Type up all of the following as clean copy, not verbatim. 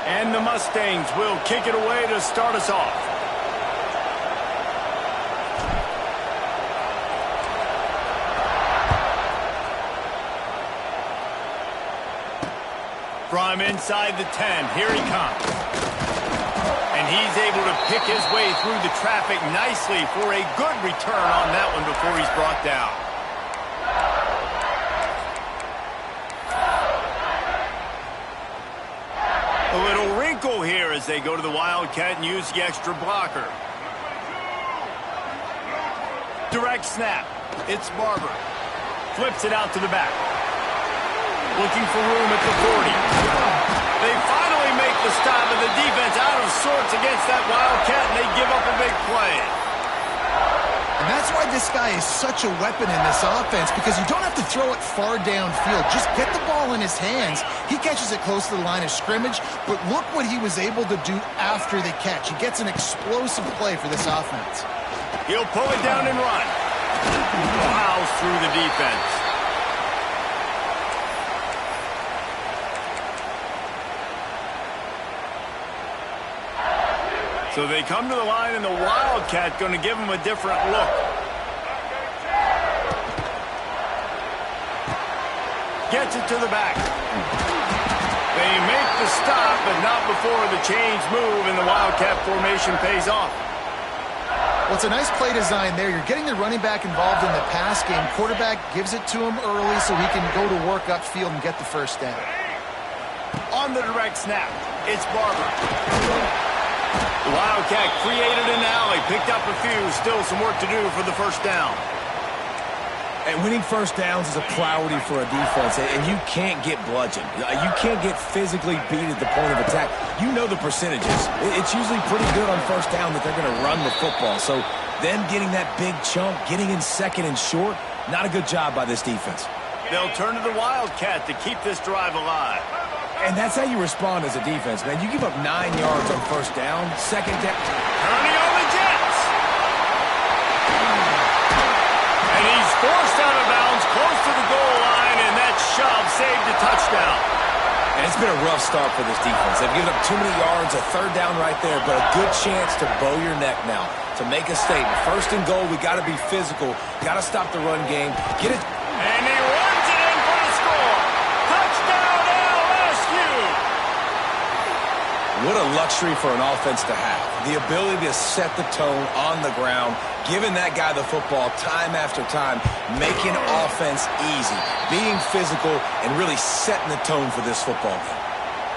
And the Mustangs will kick it away to start us off. From inside the 10, here he comes. And he's able to pick his way through the traffic nicely for a good return on that one before he's brought down. A little wrinkle here as they go to the Wildcat and use the extra blocker. Direct snap. It's Barber. Flips it out to the back. Looking for room at the 40. They finally make the stop, and the defense out of sorts against that Wildcat, and they give up a big play. And that's why this guy is such a weapon in this offense, because you don't have to throw it far downfield. Just get the ball in his hands. He catches it close to the line of scrimmage, but look what he was able to do after the catch. He gets an explosive play for this offense. He'll pull it down and run. Plows through the defense. So they come to the line, and the Wildcat going to give them a different look. Gets it to the back. They make the stop, but not before the change move, and the Wildcat formation pays off. Well, it's a nice play design there. You're getting the running back involved in the pass game. Quarterback gives it to him early so he can go to work upfield and get the first down. On the direct snap, it's Barber. The Wildcat created an alley, picked up a few, still some work to do for the first down. And winning first downs is a priority for a defense, and you can't get bludgeoned. You can't get physically beat at the point of attack. You know the percentages. It's usually pretty good on first down that they're going to run the football. So them getting that big chunk, getting in second and short, not a good job by this defense. They'll turn to the Wildcat to keep this drive alive. And that's how you respond as a defense, man. You give up 9 yards on first down, second down. Turning on the Jets. And he's forced out of bounds close to the goal line, and that shove saved a touchdown. And it's been a rough start for this defense. They've given up too many yards, a third down right there, but a good chance to bow your neck now, to make a statement. First and goal, we got to be physical, got to stop the run game, get it. And he runs it in for the score. Touchdown, LSU. What a luxury for an offense to have. The ability to set the tone on the ground, giving that guy the football time after time, making offense easy, being physical, and really setting the tone for this football game.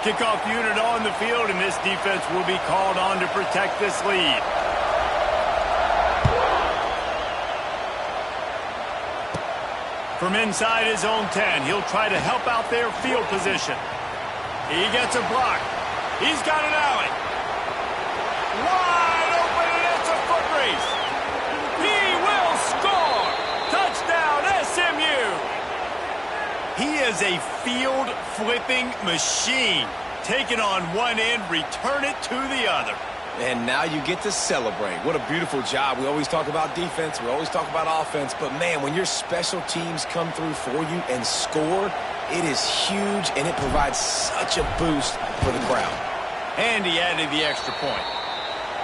Kickoff unit on the field, and this defense will be called on to protect this lead. From inside his own 10, he'll try to help out their field position. He gets a block. He's got an alley. Wide open, and it's a foot race. He will score. Touchdown, SMU. He is a field-flipping machine. Take it on one end, return it to the other. And now you get to celebrate. What a beautiful job. We always talk about defense. We always talk about offense. But, man, when your special teams come through for you and score, it is huge, and it provides such a boost for the crowd. And he added the extra point.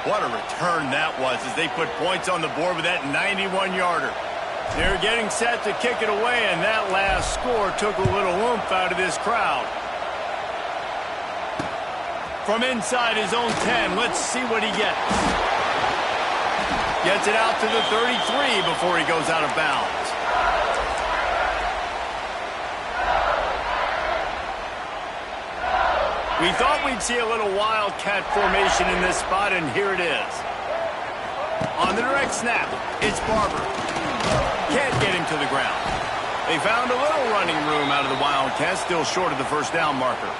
What a return that was as they put points on the board with that 91-yarder. They're getting set to kick it away, and that last score took a little oomph out of this crowd. From inside his own 10, let's see what he gets. Gets it out to the 33 before he goes out of bounds. We thought we'd see a little Wildcat formation in this spot, and here it is. On the direct snap, it's Barber. Can't get him to the ground. They found a little running room out of the Wildcats, still short of the first down marker.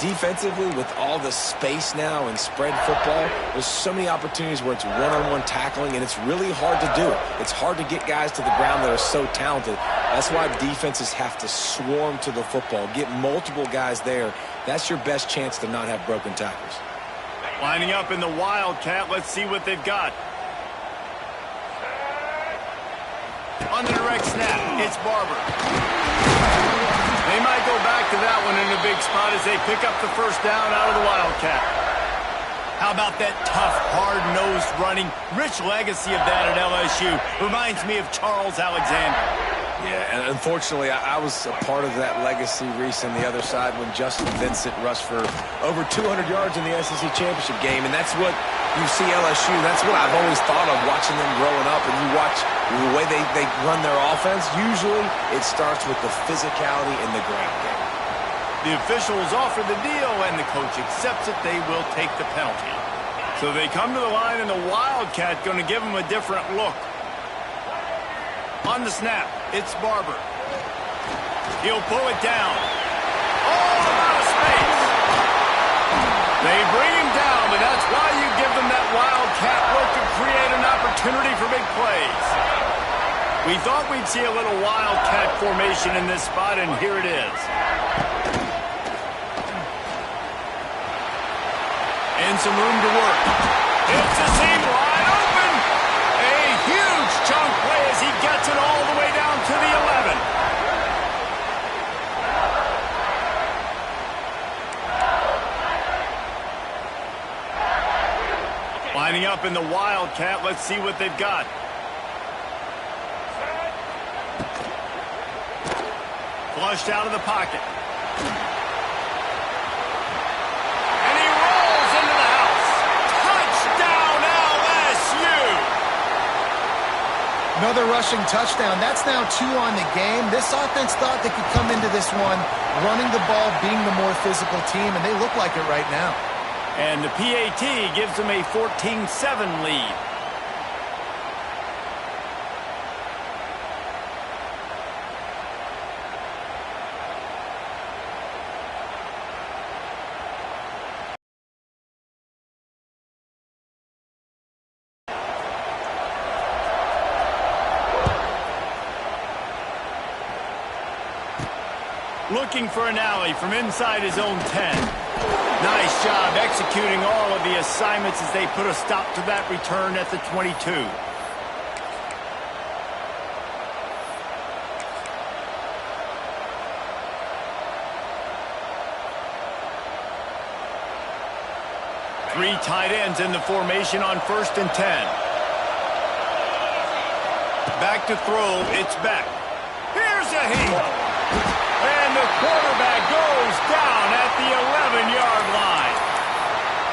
Defensively, with all the space now and spread football, there's so many opportunities where it's one-on-one tackling, and it's really hard to do it. It's hard to get guys to the ground that are so talented. That's why defenses have to swarm to the football, get multiple guys there. That's your best chance to not have broken tackles. Lining up in the Wildcat, let's see what they've got. On the direct snap, it's Barber. They might go back to that one in a big big spot as they pick up the first down out of the Wildcat. How about that tough, hard-nosed running? Rich legacy of that at LSU. Reminds me of Charles Alexander. Yeah, and unfortunately, I was a part of that legacy, Reese, on the other side when Justin Vincent rushed for over 200 yards in the SEC championship game, and that's what you see LSU. That's what I've always thought of watching them growing up, and you watch the way they run their offense. Usually, it starts with the physicality in the ground game. The officials offer the deal, and the coach accepts it. They will take the penalty. So they come to the line, and the Wildcat going to give them a different look. On the snap, it's Barber. He'll pull it down. Oh, out of space. They bring him down, but that's why you give them that Wildcat look to create an opportunity for big plays. We thought we'd see a little Wildcat formation in this spot, and here it is. And some room to work. It's a seam wide open. A huge chunk play as he gets it all the way down to the 11. Lining up in the Wildcat. Let's see what they've got. Flushed out of the pocket. Another rushing touchdown. That's now 2 on the game. This offense thought they could come into this one running the ball, being the more physical team, and they look like it right now. And the PAT gives them a 14-7 lead. Looking for an alley from inside his own 10. Nice job executing all of the assignments as they put a stop to that return at the 22. Three tight ends in the formation on 1st and 10. Back to throw, it's Beck. Here's a heat. And the quarterback goes down at the 11-yard line.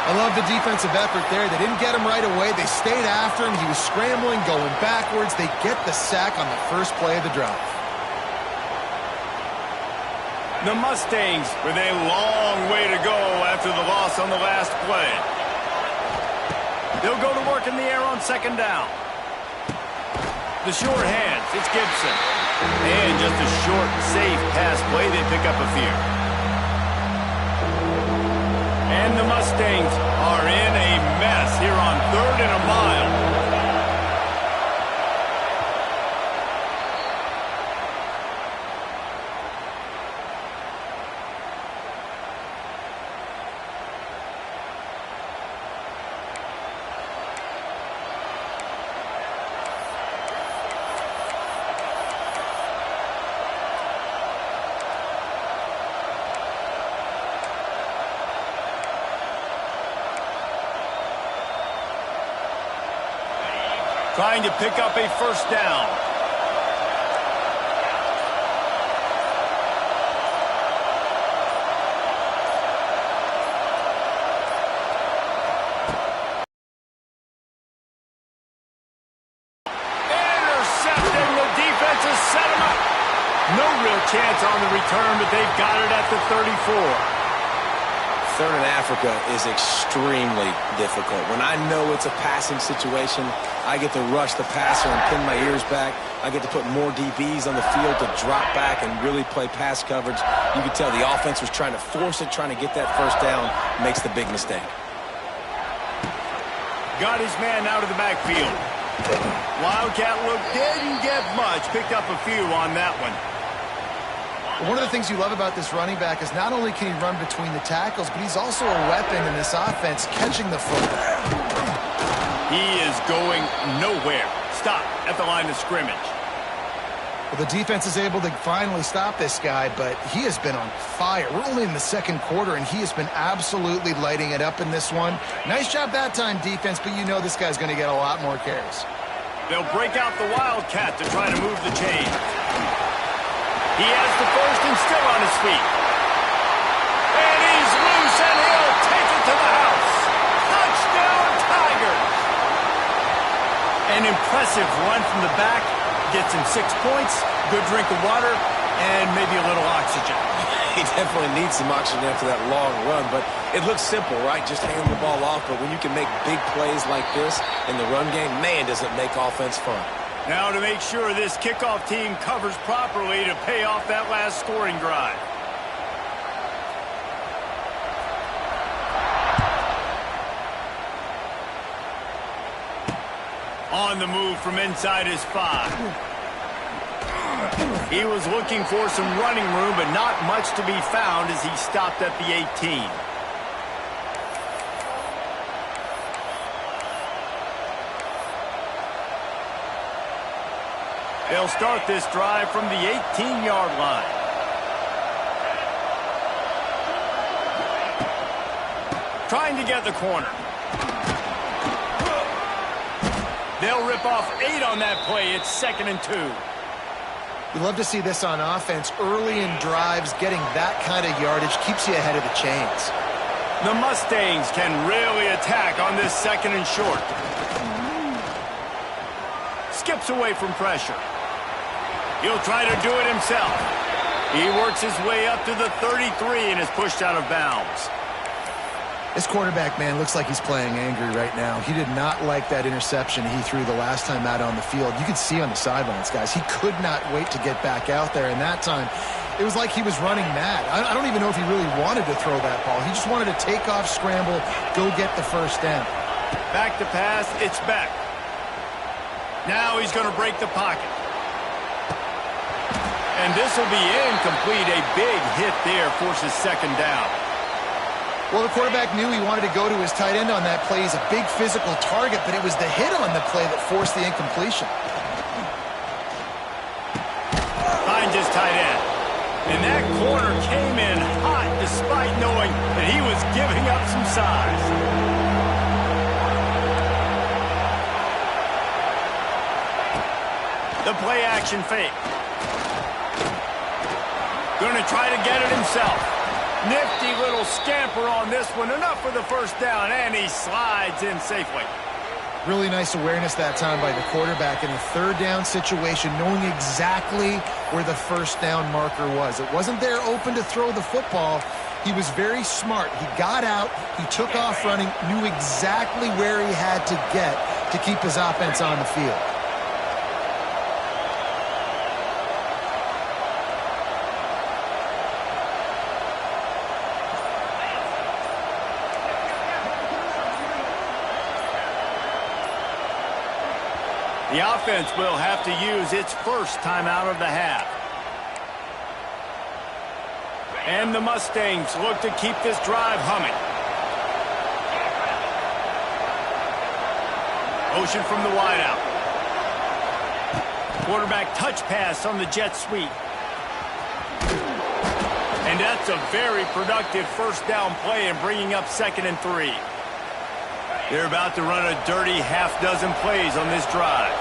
I love the defensive effort there. They didn't get him right away. They stayed after him. He was scrambling, going backwards. They get the sack on the first play of the drive. The Mustangs with a long way to go after the loss on the last play. They'll go to work in the air on 2nd down. The short hands, it's Gibson. And just a short, safe pass play, they pick up a few. And the Mustangs are in a mess here on 3rd and a mile. Trying to pick up a 1st down. Intercepting, the defense has set him up. No real chance on the return, but they've got it at the 34. 3rd and Africa is extremely difficult. When I know it's a passing situation, I get to rush the passer and pin my ears back. I get to put more DBs on the field to drop back and really play pass coverage. You could tell the offense was trying to force it, trying to get that 1st down, makes the big mistake. Got his man out of the backfield. Wildcat look didn't get much, picked up a few on that one. One of the things you love about this running back is not only can he run between the tackles, but he's also a weapon in this offense, catching the football. He is going nowhere. Stop at the line of scrimmage. Well, the defense is able to finally stop this guy, but he has been on fire. We're only in the second quarter, and he has been absolutely lighting it up in this one. Nice job that time, defense, but you know this guy's going to get a lot more carries. They'll break out the Wildcat to try to move the chain. He has the first and still on his feet. And he's loose, and he'll take it to the house. Touchdown, Tigers! An impressive run from the back. Gets him 6 points, good drink of water, and maybe a little oxygen. He definitely needs some oxygen after that long run, but it looks simple, right? Just hand the ball off, but when you can make big plays like this in the run game, man, does it make offense fun. Now to make sure this kickoff team covers properly to pay off that last scoring drive. On the move from inside his 5. He was looking for some running room, but not much to be found as he stopped at the 18. They'll start this drive from the 18-yard line. Trying to get the corner. They'll rip off 8 on that play. It's 2nd and 2. You love to see this on offense. Early in drives, getting that kind of yardage keeps you ahead of the chains. The Mustangs can really attack on this 2nd and short. Skips away from pressure. He'll try to do it himself. He works his way up to the 33 and is pushed out of bounds. This quarterback, man, looks like he's playing angry right now. He did not like that interception he threw the last time out on the field. You could see on the sidelines, guys, he could not wait to get back out there. And that time, it was like he was running mad. I don't even know if he really wanted to throw that ball. He just wanted to take off, scramble, go get the first down. Back to pass, it's Beck. Now he's going to break the pocket. And this will be incomplete. A big hit there forces 2nd down. Well, the quarterback knew he wanted to go to his tight end on that play. He's a big physical target, but it was the hit on the play that forced the incompletion. Finds his tight end. And that corner came in hot despite knowing that he was giving up some size. The play action fake. Going to try to get it himself. Nifty little scamper on this one. Enough for the first down, and he slides in safely. Really nice awareness that time by the quarterback in a 3rd down situation, knowing exactly where the first down marker was. It wasn't there open to throw the football. He was very smart. He got out, he took off running, knew exactly where he had to get to keep his offense on the field. The offense will have to use its first timeout of the half. And the Mustangs look to keep this drive humming. Motion from the wideout. Quarterback touch pass on the jet sweep. And that's a very productive first down play and bringing up 2nd and 3. They're about to run a dirty half-dozen plays on this drive.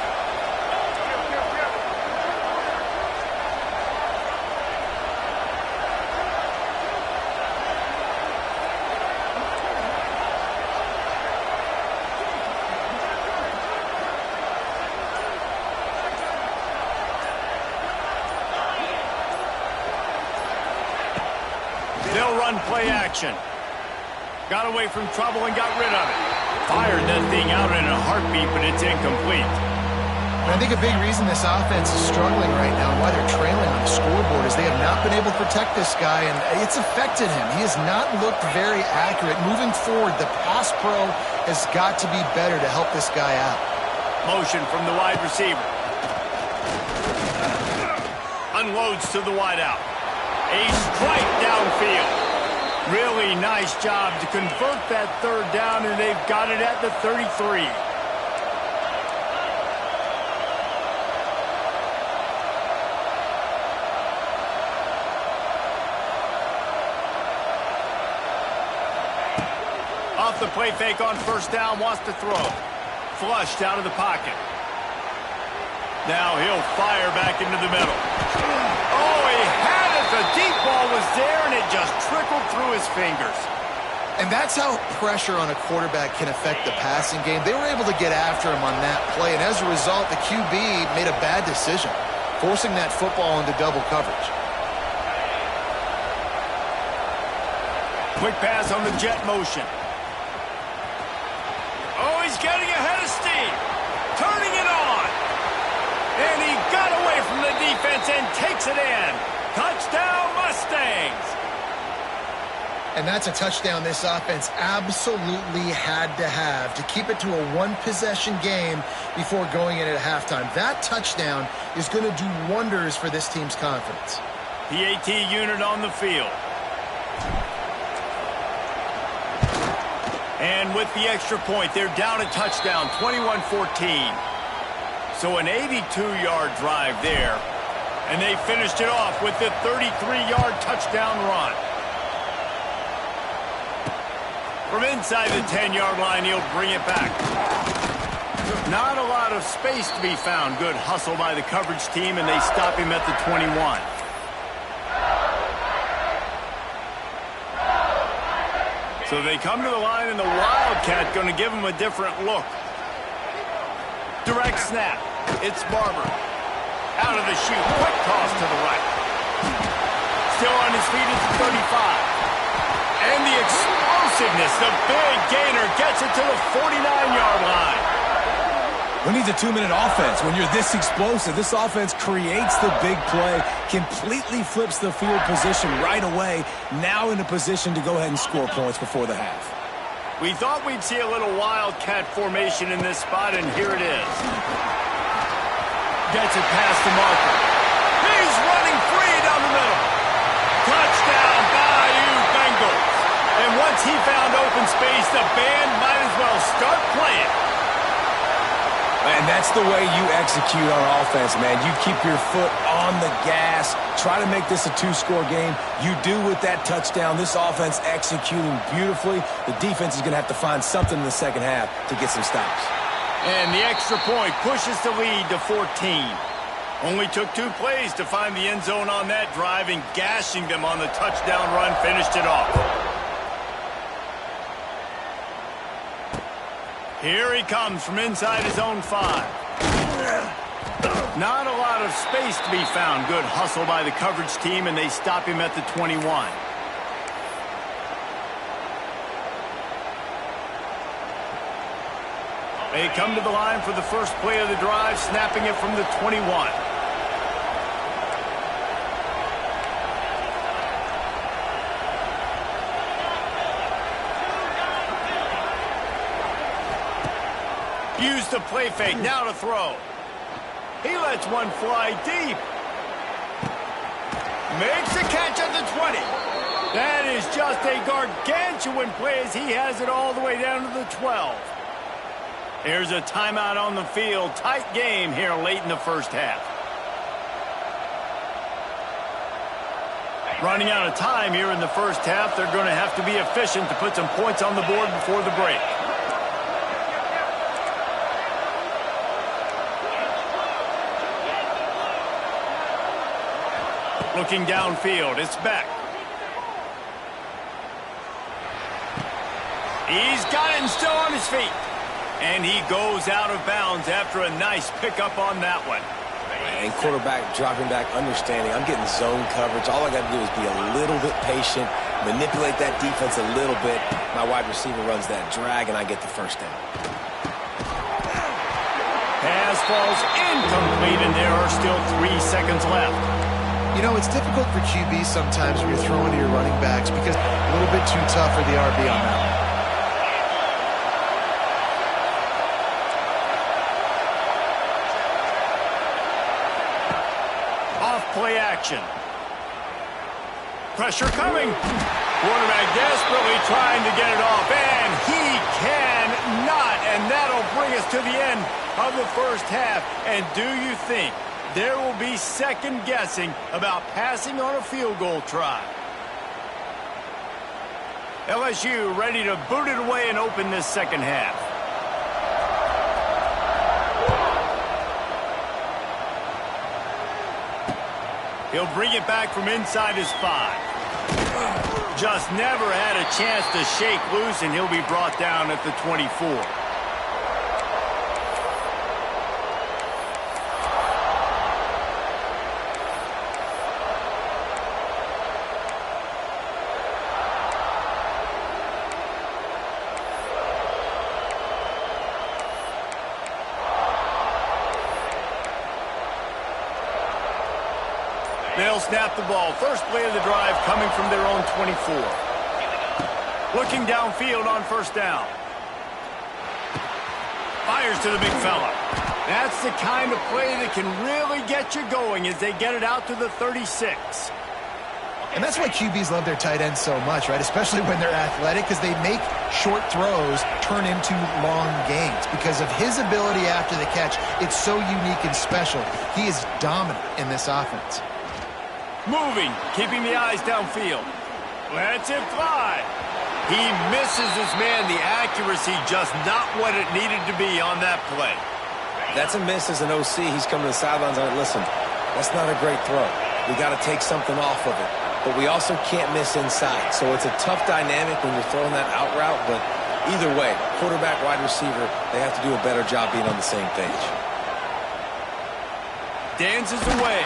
They'll run play action. Got away from trouble and got rid of it. Fired that thing out in a heartbeat, but it's incomplete. And I think a big reason this offense is struggling right now, why they're trailing on the scoreboard, is they have not been able to protect this guy, and it's affected him. He has not looked very accurate. Moving forward, the pass pro has got to be better to help this guy out. Motion from the wide receiver. Unloads to the wideout. A strike downfield. Really nice job to convert that 3rd down, and they've got it at the 33. off the play fake on first down, wants to throw. Flushed out of the pocket. Now he'll fire back into the middle. Oh, he had it. The deep ball was there, and it just trickled through his fingers. And that's how pressure on a quarterback can affect the passing game. They were able to get after him on that play, and as a result, the QB made a bad decision, forcing that football into double coverage. Quick pass on the jet motion. Oh, he's getting ahead of steam. Turning it on. And he got away from the defense and takes it in. Touchdown, Mustangs. And that's a touchdown this offense absolutely had to have to keep it to a one-possession game before going in at halftime. That touchdown is going to do wonders for this team's confidence. PAT unit on the field. And with the extra point, they're down a touchdown, 21-14. So an 82-yard drive there. And they finished it off with the 33-yard touchdown run. From inside the 10-yard line, he'll bring it back. Not a lot of space to be found. Good hustle by the coverage team, and they stop him at the 21. So they come to the line, and the Wildcat going to give him a different look. Direct snap. It's Barber. Out of the chute. Quick toss to the right. Still on his feet at the 35. And the explosiveness, the big gainer gets it to the 49-yard line. Who needs a 2-minute offense? When you're this explosive, this offense creates the big play, completely flips the field position right away, now in a position to go ahead and score points before the half. We thought we'd see a little Wildcat formation in this spot, and here it is. Gets it past the marker. He's running free down the middle. Touchdown, Bayou Bengals. And once he found open space, the band might as well start playing. And that's the way you execute on offense, man. You keep your foot on the gas, try to make this a 2-score game. You do with that touchdown. This offense executing beautifully. The defense is going to have to find something in the second half to get some stops. And the extra point pushes the lead to 14. Only took 2 plays to find the end zone on that drive, and gashing them on the touchdown run finished it off. Here he comes from inside his own 5. Not a lot of space to be found. Good hustle by the coverage team, and they stop him at the 21. They come to the line for the first play of the drive, snapping it from the 21. Use the play fake, now to throw. He lets one fly deep. Makes the catch at the 20. That is just a gargantuan play as he has it all the way down to the 12. There's a timeout on the field. Tight game here late in the first half. Running out of time here in the first half. They're going to have to be efficient to put some points on the board before the break. Looking downfield, it's Beck. He's got it and still on his feet. And he goes out of bounds after a nice pickup on that one. And quarterback dropping back, understanding. I'm getting zone coverage. All I got to do is be a little bit patient, manipulate that defense a little bit. My wide receiver runs that drag, and I get the first down. Pass falls incomplete, and there are still 3 seconds left. You know, it's difficult for QBs sometimes when you're throwing to your running backs because a little bit too tough for the RB on that one. Play action. Pressure coming. Quarterback desperately trying to get it off, and he cannot. And that'll bring us to the end of the first half. And do you think there will be second guessing about passing on a field goal try? LSU ready to boot it away and open this second half. He'll bring it back from inside his 5. Just never had a chance to shake loose, and he'll be brought down at the 24. They'll snap the ball. First play of the drive coming from their own 24. Looking downfield on first down. Fires to the big fella. That's the kind of play that can really get you going as they get it out to the 36. And that's why QBs love their tight ends so much, right? Especially when they're athletic, because they make short throws turn into long gains. Because of his ability after the catch, it's so unique and special. He is dominant in this offense. Moving, keeping the eyes downfield. Lets it fly. He misses his man. The accuracy just not what it needed to be on that play. That's a miss as an OC. He's coming to the sidelines and listen, that's not a great throw. We got to take something off of it. But we also can't miss inside. So it's a tough dynamic when you're throwing that out route. But either way, quarterback, wide receiver, they have to do a better job being on the same page. Dances away.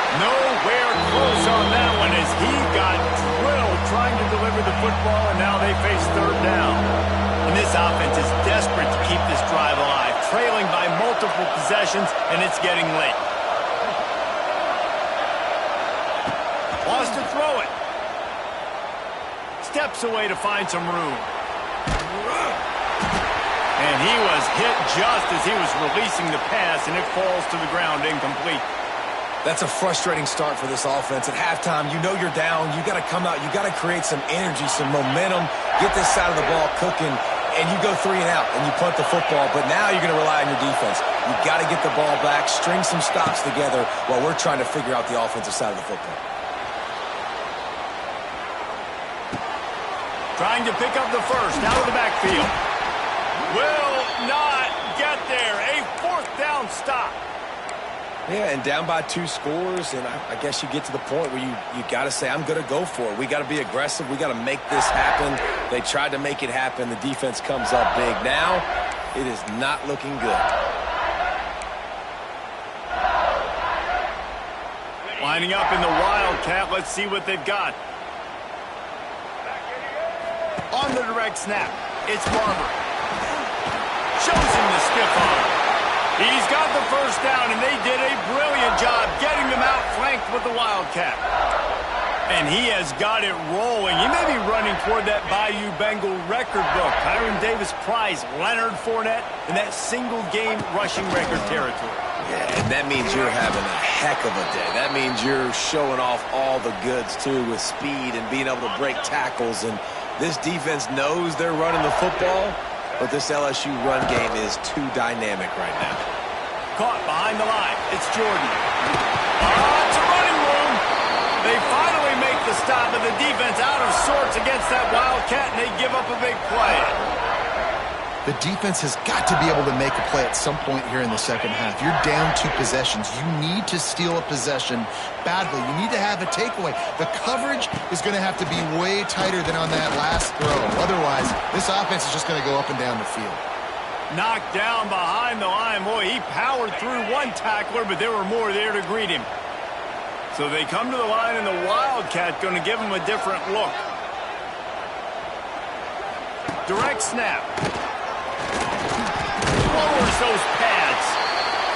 Nowhere close on that one as he got drilled trying to deliver the football, and now they face third down. And this offense is desperate to keep this drive alive, trailing by multiple possessions, and it's getting late. Wants to throw it. Steps away to find some room. And he was hit just as he was releasing the pass, and it falls to the ground incomplete. That's a frustrating start for this offense. At halftime, you know you're down. You got to come out. You got to create some energy, some momentum, get this side of the ball cooking, and you go 3 and out, and you punt the football. But now you're going to rely on your defense. You got to get the ball back, string some stops together while we're trying to figure out the offensive side of the football. Trying to pick up the first out of the backfield. Will not get there. A 4th down stop. Yeah, and down by 2 scores, and I guess you get to the point where you got to say, I'm going to go for it. We got to be aggressive. We got to make this happen. They tried to make it happen. The defense comes up big. Now, it is not looking good. Lining up in the Wildcat. Let's see what they've got. On the direct snap, it's Barber. Shows him the stiff arm. He's got the first down, and they did a brilliant job getting them out flanked with the Wildcat. And he has got it rolling. He may be running toward that Bayou Bengal record book. Hiram Davis Prize, Leonard Fournette, in that single-game rushing record territory. Yeah, and that means you're having a heck of a day. That means you're showing off all the goods, too, with speed and being able to break tackles. And this defense knows they're running the football, but this LSU run game is too dynamic right now. Caught behind the line. It's Jordan. It's a running room. They finally make the stop, and the defense out of sorts against that Wildcat, and they give up a big play. The defense has got to be able to make a play at some point here in the second half. You're down 2 possessions. You need to steal a possession badly. You need to have a takeaway. The coverage is going to have to be way tighter than on that last throw. Otherwise, this offense is just going to go up and down the field. Knocked down behind the line. Boy, he powered through one tackler, but there were more there to greet him. So they come to the line, and the Wildcat going to give him a different look. Direct snap. Lowers those pads.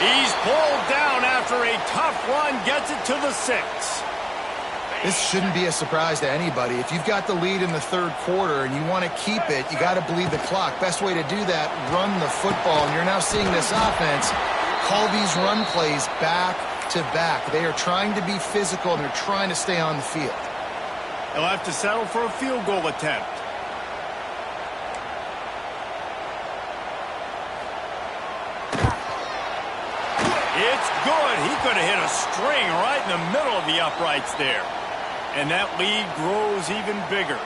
He's pulled down after a tough run, gets it to the 6. This shouldn't be a surprise to anybody. If you've got the lead in the 3rd quarter and you want to keep it, you got to bleed the clock. Best way to do that, run the football. And you're now seeing this offense call these run plays back to back. They are trying to be physical, and they're trying to stay on the field. They'll have to settle for a field goal attempt. It's good. He could have hit a string right in the middle of the uprights there. And that lead grows even bigger.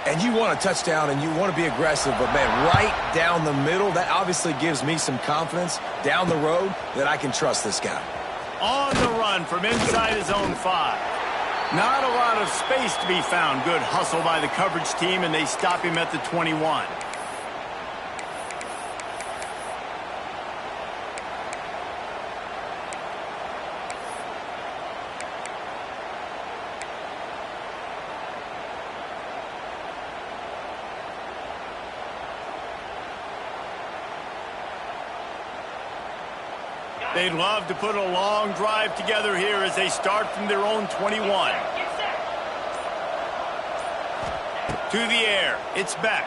And you want a touchdown and you want to be aggressive, but, man, right down the middle, that obviously gives me some confidence down the road that I can trust this guy. On the run from inside his own 5. Not a lot of space to be found. Good hustle by the coverage team, and they stop him at the 21. They'd love to put a long drive together here as they start from their own 21. To the air. It's back.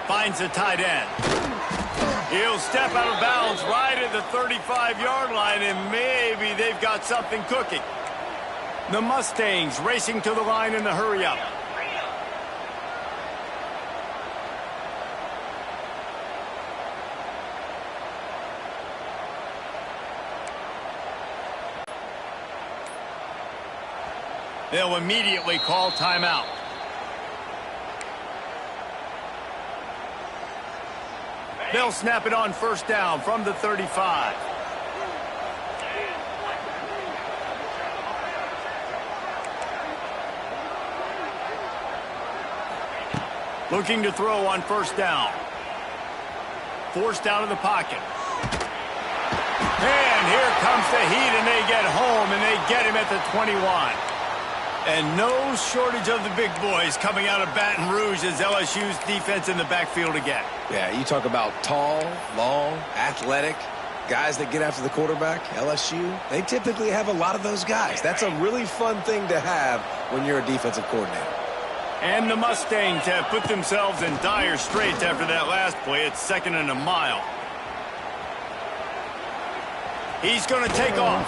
Finds the tight end. He'll step out of bounds right at the 35-yard line, and maybe they've got something cooking. The Mustangs racing to the line in the hurry-up. They'll immediately call timeout. They'll snap it on first down from the 35. Looking to throw on first down. Forced out of the pocket. And here comes the heat, and they get home, and they get him at the 21. And no shortage of the big boys coming out of Baton Rouge as LSU's defense in the backfield again. Yeah, you talk about tall, long, athletic, guys that get after the quarterback, LSU, they typically have a lot of those guys. That's a really fun thing to have when you're a defensive coordinator. And the Mustangs have put themselves in dire straits after that last play. It's 2nd and a mile. He's going to take off.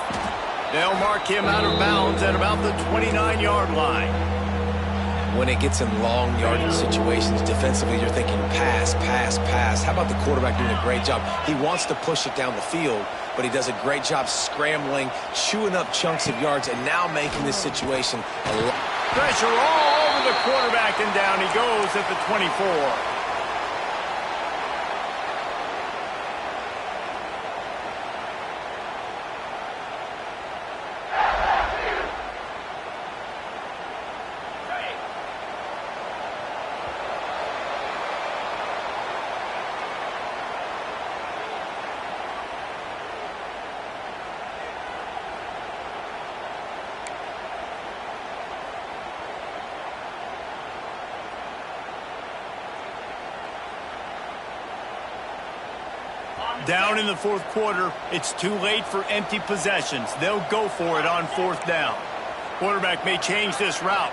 They'll mark him out of bounds at about the 29-yard line. When it gets in long yardage situations, defensively, you're thinking pass, pass, pass. How about the quarterback doing a great job? He wants to push it down the field, but he does a great job scrambling, chewing up chunks of yards, and now making this situation a lot. Pressure all over the quarterback, and down he goes at the 24. Down in the 4th quarter, it's too late for empty possessions. They'll go for it on 4th down. Quarterback may change this route.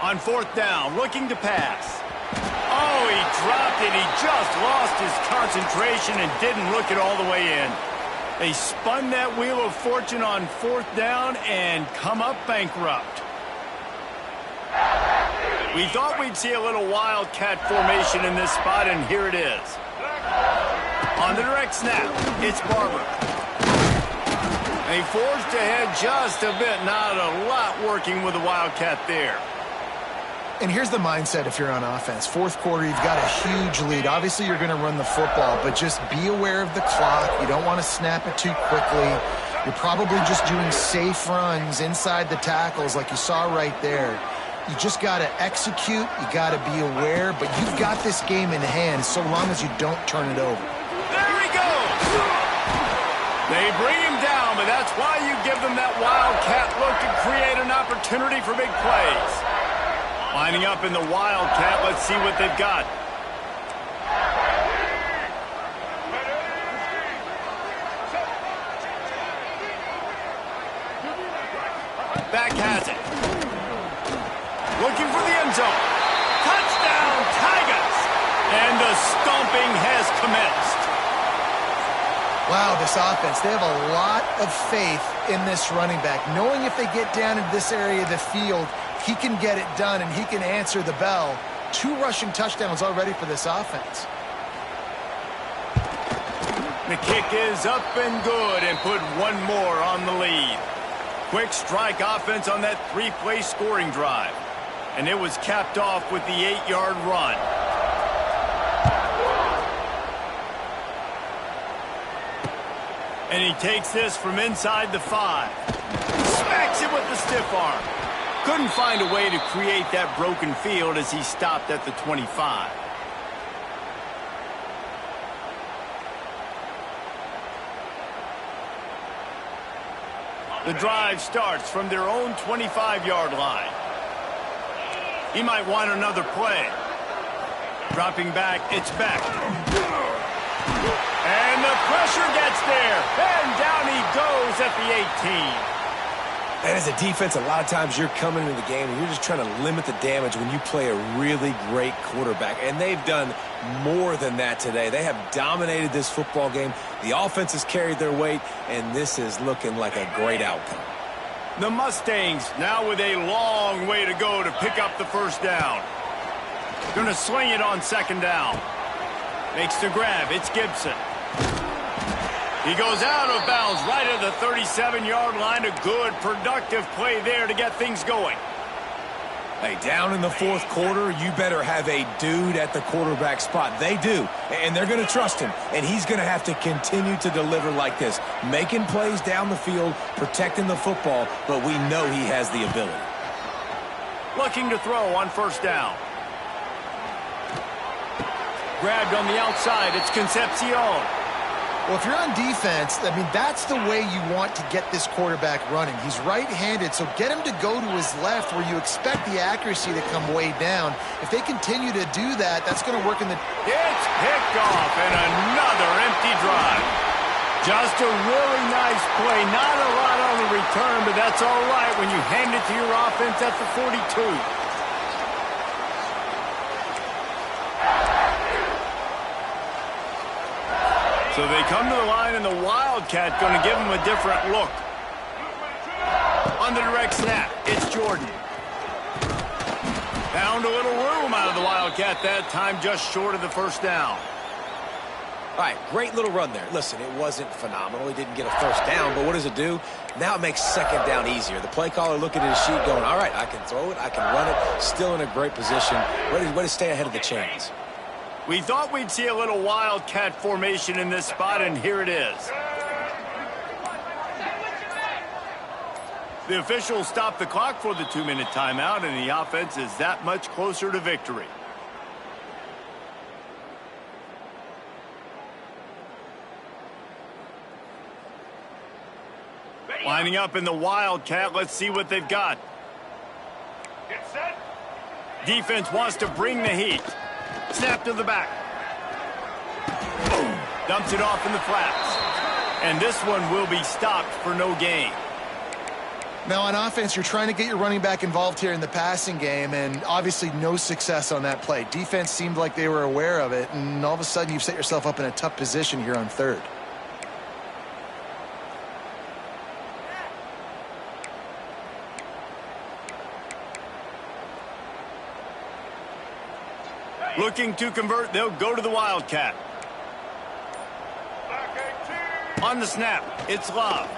On 4th down, looking to pass. Oh, he dropped it. He just lost his concentration and didn't look it all the way in. They spun that wheel of fortune on 4th down and come up bankrupt. We thought we'd see a little wildcat formation in this spot, and here it is. On the direct snap, it's Barber. They forged ahead just a bit. Not a lot working with the Wildcat there. And here's the mindset if you're on offense. 4th quarter, you've got a huge lead. Obviously, you're going to run the football, but just be aware of the clock. You don't want to snap it too quickly. You're probably just doing safe runs inside the tackles like you saw right there. You just got to execute. You got to be aware, but you've got this game in hand so long as you don't turn it over. There he goes. They bring him down, but that's why you give them that wildcat look to create an opportunity for big plays. Lining up in the wildcat, let's see what they've got. Back has it. Looking for the end zone. Touchdown, Tigers! And the stomping has commenced. Wow, this offense, they have a lot of faith in this running back. Knowing if they get down in this area of the field, he can get it done and he can answer the bell. 2 rushing touchdowns already for this offense. The kick is up and good and put one more on the lead. Quick strike offense on that three-play scoring drive. And it was capped off with the 8-yard run. And he takes this from inside the 5. Smacks it with the stiff arm. Couldn't find a way to create that broken field as he stopped at the 25. The drive starts from their own 25-yard line. He might want another play. Dropping back, it's Beck. And the pressure gets there. And down he goes at the 18. And as a defense, a lot of times you're coming into the game and you're just trying to limit the damage when you play a really great quarterback. And they've done more than that today. They have dominated this football game. The offense has carried their weight, and this is looking like a great outcome. The Mustangs now with a long way to go to pick up the first down. Going to sling it on second down. Makes the grab. It's Gibson. He goes out of bounds right at the 37-yard line. A good, productive play there to get things going. Hey, down in the fourth quarter, you better have a dude at the quarterback spot. They do, and they're going to trust him, and he's going to have to continue to deliver like this, making plays down the field, protecting the football, but we know he has the ability. Looking to throw on first down. Grabbed on the outside. It's Concepcion. Well, if you're on defense, I mean, that's the way you want to get this quarterback running. He's right-handed, so get him to go to his left where you expect the accuracy to come way down. If they continue to do that, that's going to work in the... It's picked off, and another empty drive. Just a really nice play. Not a lot on the return, but that's all right when you hand it to your offense at the 42. So they come to the line, and the Wildcat going to give them a different look. On the direct snap, it's Jordan. Found a little room out of the Wildcat that time, just short of the first down. All right, great little run there. Listen, it wasn't phenomenal. He didn't get a first down, but what does it do? Now it makes second down easier. The play caller looking at his sheet going, all right, I can throw it, I can run it, still in a great position, ready to stay ahead of the chains. We thought we'd see a little Wildcat formation in this spot, and here it is. The officials stopped the clock for the 2-minute timeout, and the offense is that much closer to victory. Lining up in the Wildcat, let's see what they've got. Get set. Defense wants to bring the heat. Snap to the back. Boom. Dumps it off in the flats. And this one will be stopped for no gain. Now, on offense, you're trying to get your running back involved here in the passing game, and obviously no success on that play. Defense seemed like they were aware of it, and all of a sudden you've set yourself up in a tough position here on third. Looking to convert, they'll go to the Wildcat. On the snap, it's Love.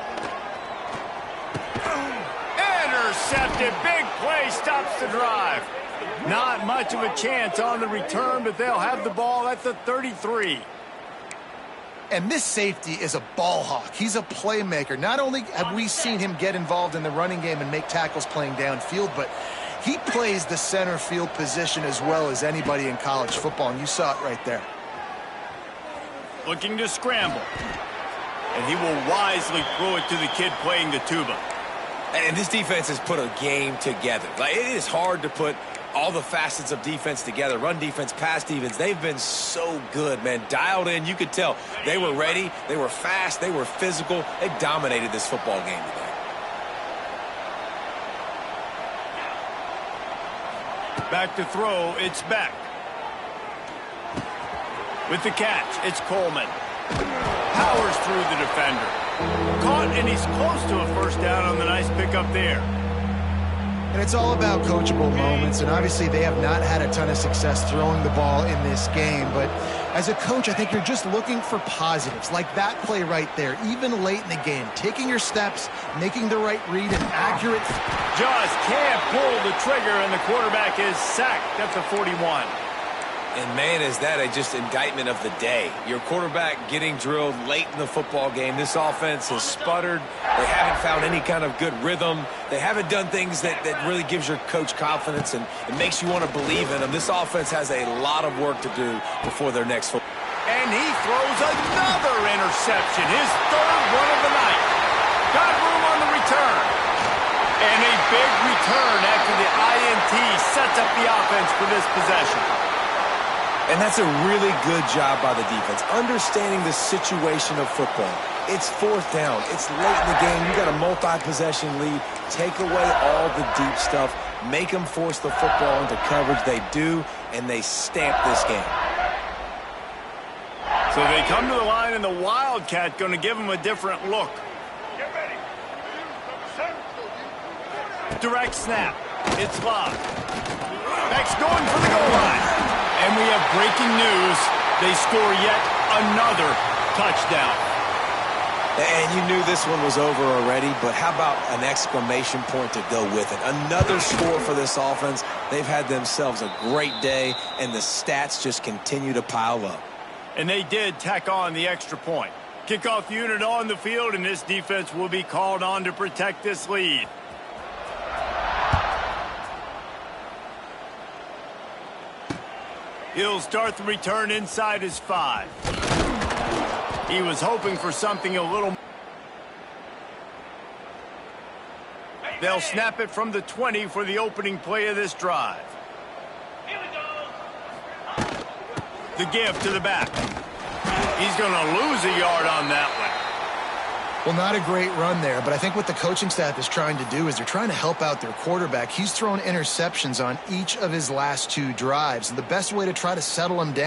Intercepted, big play, stops the drive. Not much of a chance on the return, but they'll have the ball at the 33. And this safety is a ball hawk. He's a playmaker. Not only have we seen him get involved in the running game and make tackles playing downfield, but he plays the center field position as well as anybody in college football, and you saw it right there. Looking to scramble. And he will wisely throw it to the kid playing the tuba. And this defense has put a game together. Like, it is hard to put all the facets of defense together. Run defense, pass defense. They've been so good, man. Dialed in. You could tell they were ready. They were fast. They were physical. They dominated this football game today. Back to throw, it's Beck. With the catch, it's Coleman. Powers through the defender. Caught, and he's close to a first down on the nice pickup there. And it's all about coachable moments, and obviously they have not had a ton of success throwing the ball in this game. But as a coach, I think you're just looking for positives, like that play right there, even late in the game, taking your steps, making the right read, and accurate. Just can't pull the trigger, and the quarterback is sacked at the 41. And, man, is that just indictment of the day. Your quarterback getting drilled late in the football game. This offense has sputtered. They haven't found any kind of good rhythm. They haven't done things that really gives your coach confidence and it makes you want to believe in them. This offense has a lot of work to do before their next football. And he throws another interception, his third one of the night. Got room on the return. And a big return after the INT sets up the offense for this possession. And that's a really good job by the defense, understanding the situation of football. It's fourth down. It's late in the game. You got a multi-possession lead. Take away all the deep stuff. Make them force the football into coverage. They do, and they stamp this game. So they come to the line, and the Wildcat going to give them a different look. Get ready. Direct snap. It's locked. Beck's going for the goal line. And we have breaking news. They score yet another touchdown. And you knew this one was over already, but how about an exclamation point to go with it? Another score for this offense. They've had themselves a great day, and the stats just continue to pile up. And they did tack on the extra point. Kickoff unit on the field, and this defense will be called on to protect this lead. He'll start the return inside his 5. He was hoping for something a little. They'll snap it from the 20 for the opening play of this drive. Here we go. The give to the back. He's going to lose a yard on that one. Well, not a great run there, but I think what the coaching staff is trying to do is they're trying to help out their quarterback. He's thrown interceptions on each of his last 2 drives, and the best way to try to settle him down